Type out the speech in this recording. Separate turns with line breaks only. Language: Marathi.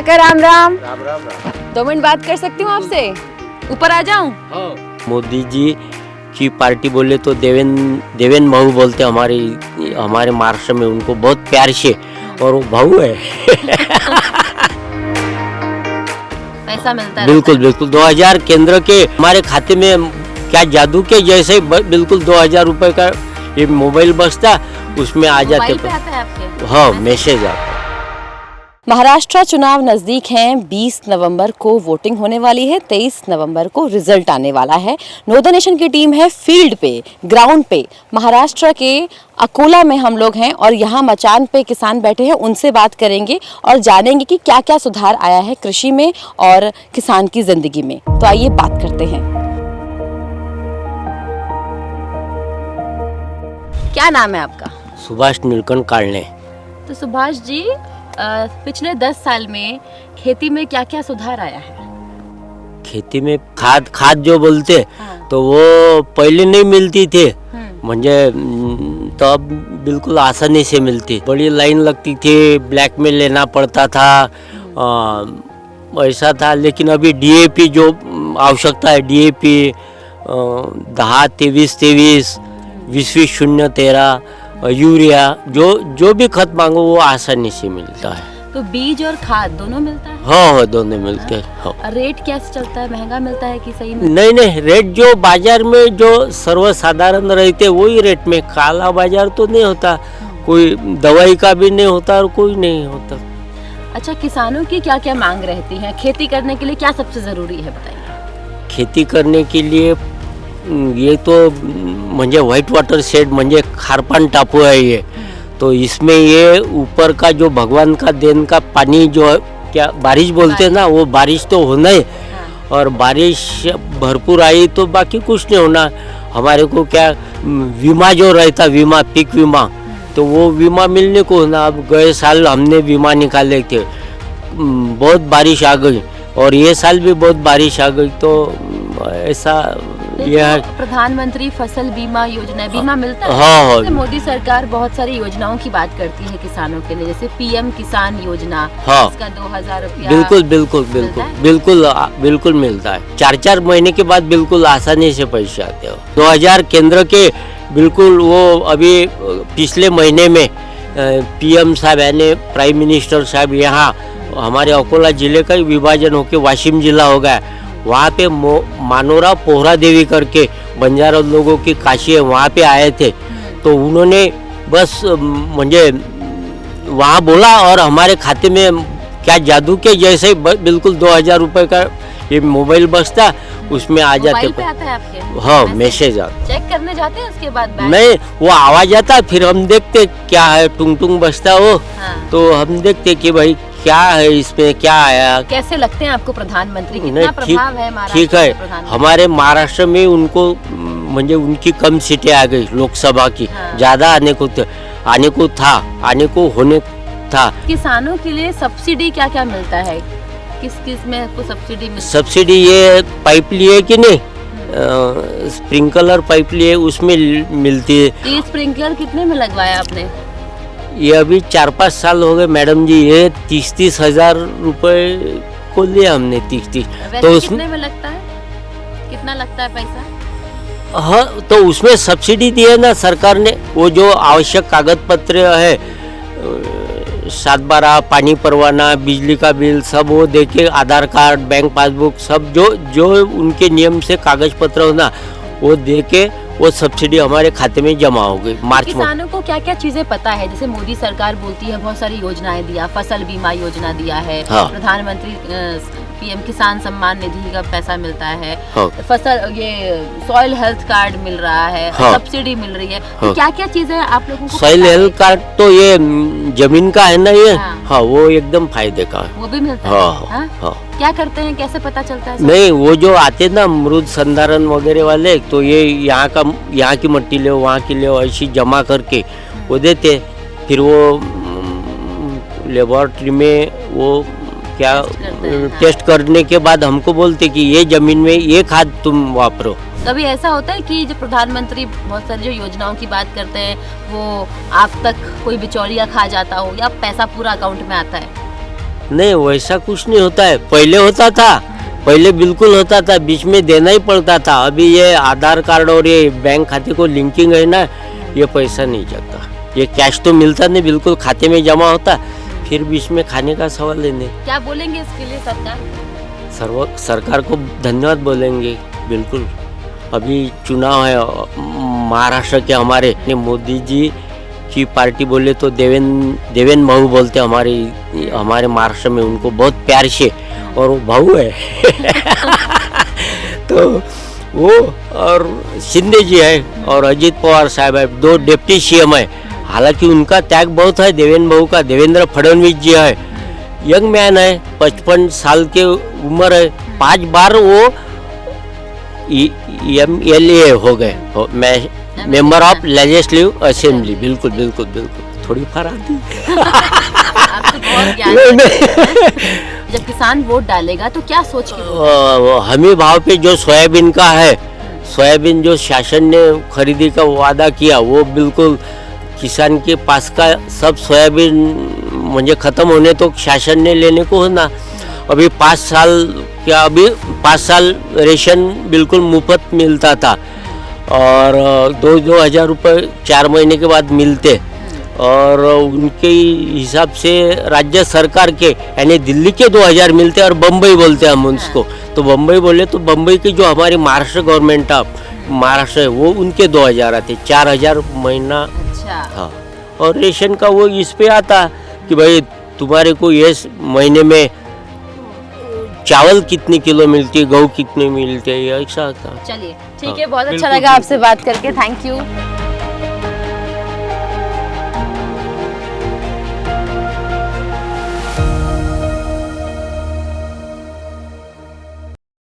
काका राम राम।
राम राम राम।
2 मिनट बात कर सकती हूँ आपसे? ऊपर आ जाऊँ?
मोदी जी की पार्टी बोले तो देवेन भाऊ बोलते हमारे महाराष्ट्र में, उनको बहुत प्यार से, और वो भाऊ है।
पैसा मिलता है?
बिल्कुल बिल्कुल 2000 केंद्र के हमारे खाते में, क्या जादू के जैसे बिल्कुल 2000 रुपए का ये मोबाइल बसता, उसमें आ जाते।
पे आता है आपके?
हाँ, मैसेज आता।
महाराष्ट्र चुनाव नजदीक हैं। 20 नवंबर को वोटिंग होने वाली है, 23 नवंबर को रिजल्ट आने वाला है। नॉर्दर्न नेशन की टीम है फील्ड पे, ग्राउंड पे। महाराष्ट्र के अकोला में हम लोग हैं और यहाँ मचान पे किसान बैठे हैं, उनसे बात करेंगे और जानेंगे कि क्या क्या सुधार आया है कृषि में और किसान की जिंदगी में। तो आइए बात करते हैं। क्या नाम है आपका?
सुभाष नीलकंठ कालने।
तो सुभाष जी, पिछले 10 साल में खेती में क्या क्या सुधार आया है?
खेती में खाद जो बोलते,
हाँ।
तो वो पहले नहीं मिलती थी, म्हणजे तो अब बिल्कुल आसानी से मिलती। बड़ी लाइन लगती थी, ब्लैक में लेना पड़ता था, ऐसा था। लेकिन अभी डीएपी जो आवश्यकता है, डीएपी 10-23-23, 20-20-0-13, यूरिया, जो भी खत मांगो वो आसानी से मिलता है।
तो बीज और खाद दोनों मिलता है?
हाँ, दोनों मिलते हैं। हाँ।
रेट कैसे चलता है? महंगा मिलता है कि सही में?
नहीं, रेट जो बाजार में जो सर्वसाधारण रहते वही रेट में, काला बाजार तो नहीं होता, कोई दवाई का भी नहीं होता और कोई नहीं होता।
अच्छा, किसानों की क्या क्या मांग रहती है? खेती करने के लिए क्या सबसे जरूरी है, बताइए।
खेती करने के लिए ये तो म्हणजे व्हाइट वाटर शेड, म्हणजे खारपान टापू है ये, तो इसमें ये ऊपर का जो भगवान का देन का पानी जो क्या बारिश बोलते हैं ना, वो बारिश तो होना है। और बारिश भरपूर आई तो बाकी कुछ नहीं होना। हमारे को क्या बीमा जो रहता, बीमा, पीक बीमा, तो वो बीमा मिलने को होना। अब गए साल हमने बीमा निकाले थे, बहुत बारिश आ गई, और ये साल भी बहुत बारिश आ गई, तो ऐसा यह
प्रधानमंत्री फसल बीमा योजना, बीमा मिलता है?
हाँ।
मोदी सरकार बहुत सारी योजनाओं की बात करती है किसानों के लिए, जैसे पीएम किसान योजना।
हाँ,
इसका 2000 रुपया
बिल्कुल मिलता है। 4-4 महीने के बाद बिल्कुल आसानी से पैसे आते हो। 2000 केंद्र के बिल्कुल वो अभी पिछले महीने में पीएम साहब यानी प्राइम मिनिस्टर साहब यहाँ हमारे अकोला जिले का विभाजन होके वाशिम जिला हो गया। वहाँ पे मानोरा पोहरा देवी करके बंजारा लोगों की काशी है, वहाँ पे आए थे। तो उन्होंने बस मुझे वहाँ बोला और हमारे खाते में क्या जादू के जैसे बिल्कुल 2000 रुपए का ये मोबाइल बसता, उसमें आ जाते।
पे आता है आपके?
हाँ, मैसेज आता।
चेक करने जाते हैं उसके बाद?
नहीं, वो आवाज आता, फिर हम देखते क्या है, टुंग बजता वो। हाँ। तो हम देखते कि भाई क्या है इसमें, क्या आया।
कैसे लगते हैं आपको प्रधानमंत्री? कितना प्रभाव है महाराष्ट्र?
ठीक है, हमारे महाराष्ट्र में उनको म्हणजे उनकी कम सीटें आ गई लोकसभा की। हाँ। ज्यादा आने को होने था। किसानों
के लिए सब्सिडी क्या क्या मिलता है? किस में आपको सब्सिडी मिलती है?
सब्सिडी ये पाइप लिए कि नहीं, स्प्रिंकलर पाइप लिए, उसमें मिलती है।
ये स्प्रिंकलर कितने में लगवाया आपने?
ये अभी 4-5 साल हो गए मैडम जी, ये 30 हजार रुपए को लिया हमने। 30
तो उसमें में लगता है, कितना लगता है पैसा?
हाँ, तो उसमें सब्सिडी दी है ना सरकार ने। वो जो आवश्यक कागज पत्र है, 7/12, पानी परवाना, बिजली का बिल, सब वो देके, आधार कार्ड, बैंक पासबुक, सब जो उनके नियम से कागज पत्र हो ना, वो देके वो सब्सिडी हमारे खाते में जमा हो गई मार्च में।
किसानों को क्या क्या चीजें पता है? जैसे मोदी सरकार बोलती है बहुत सारी योजनाएं दिया, फसल बीमा योजना दिया है। हाँ। प्रधानमंत्री पीएम किसान सम्मान निधि का पैसा मिलता है। हाँ। फसल, ये सॉइल हेल्थ कार्ड मिल रहा है। हाँ। सब्सिडी मिल रही है। हाँ। तो क्या क्या चीजें आप लोगों को?
सॉइल हेल्थ कार्ड तो ये जमीन का है ना ये। हाँ, वो एकदम फायदे का है।
वो भी मिलता है? हाँ। क्या करते हैं, कैसे पता चलता है?
नहीं, वो जो आते ना मृद संधारण वगैरह वाले, तो ये यहाँ की मट्टी ले, वहाँ की ले, ऐसी जमा करके वो देते। फिर वो लेबोरेटरी में वो क्या टेस्ट करने के बाद हमको बोलते कि ये जमीन में ये खाद तुम वापरो।
कभी ऐसा होता है कि जो प्रधानमंत्री बहुत सारी जो योजनाओं की बात करते हैं, वो आप तक कोई बिचौलिया खा जाता हो, या पैसा पूरा अकाउंट में आता है?
नहीं वैसा कुछ नहीं होता है, पहले होता था, पहले बिल्कुल होता था, बीच में देना ही पड़ता था। अभी ये आधार कार्ड और ये बैंक खाते को लिंकिंग है ना, ये पैसा नहीं जाता, ये कैश तो मिलता नहीं, बिल्कुल खाते में जमा होता, फिर बीच में खाने का सवाल ही नहीं।
क्या बोलेंगे इसके लिए
सरकार को धन्यवाद बोलेंगे बिल्कुल। अभी चुनाव है महाराष्ट्र के, हमारे मोदी जी की पार्टी बोले तो देवेन भाऊ बोलते हमारे महाराष्ट्र में, उनको बहुत प्यार से, और वो भाऊ है तो वो और शिंदे जी है और अजित पवार साहब है, 2 डिप्टी सीएम है। हालांकि उनका त्याग बहुत है देवेन भाऊ का। देवेंद्र फडणवीस जी है, यंग मैन है, 55 साल के उम्र है, 5 बार वो MLA हो गए, मेंबर ऑफ लेजिस्लेटिव असेंबली। बिल्कुल बिल्कुल बिल्कुल, थोड़ी फार आती
आपको बहुत ज्ञान है। जब किसान वोट डालेगा तो क्या सोच के
हमी भाव पे जो सोयाबीन का है, सोयाबीन जो शासन ने खरीदी का वादा किया, वो बिल्कुल किसान के पास का सब सोयाबीन मुझे ख़त्म होने तो शासन ने लेने को होना। अभी 5 साल रेशन बिल्कुल मुफ्त मिलता था, और 2,000 रुपये 4 महीने के बाद मिलते, और उनके हिसाब से राज्य सरकार के यानी दिल्ली के 2,000 मिलते और बम्बई बोलते हैं हम उसको। तो बम्बई बोले तो बम्बई की जो हमारी महाराष्ट्र गवर्नमेंट महाराष्ट्र है, वो उनके 2,000 आते, 4,000 महीना।
अच्छा।
हाँ, और रेशन का वो इस पे आता कि भाई तुम्हारे को ये महीने में चावल कितनी किलो मिलती है, गेहूँ कितने मिलते हैं, ऐसा आता।
चलिए ठीक
हाँ,
है, बहुत अच्छा
बिल्कुल,
लगा आपसे बात करके, थैंक यू।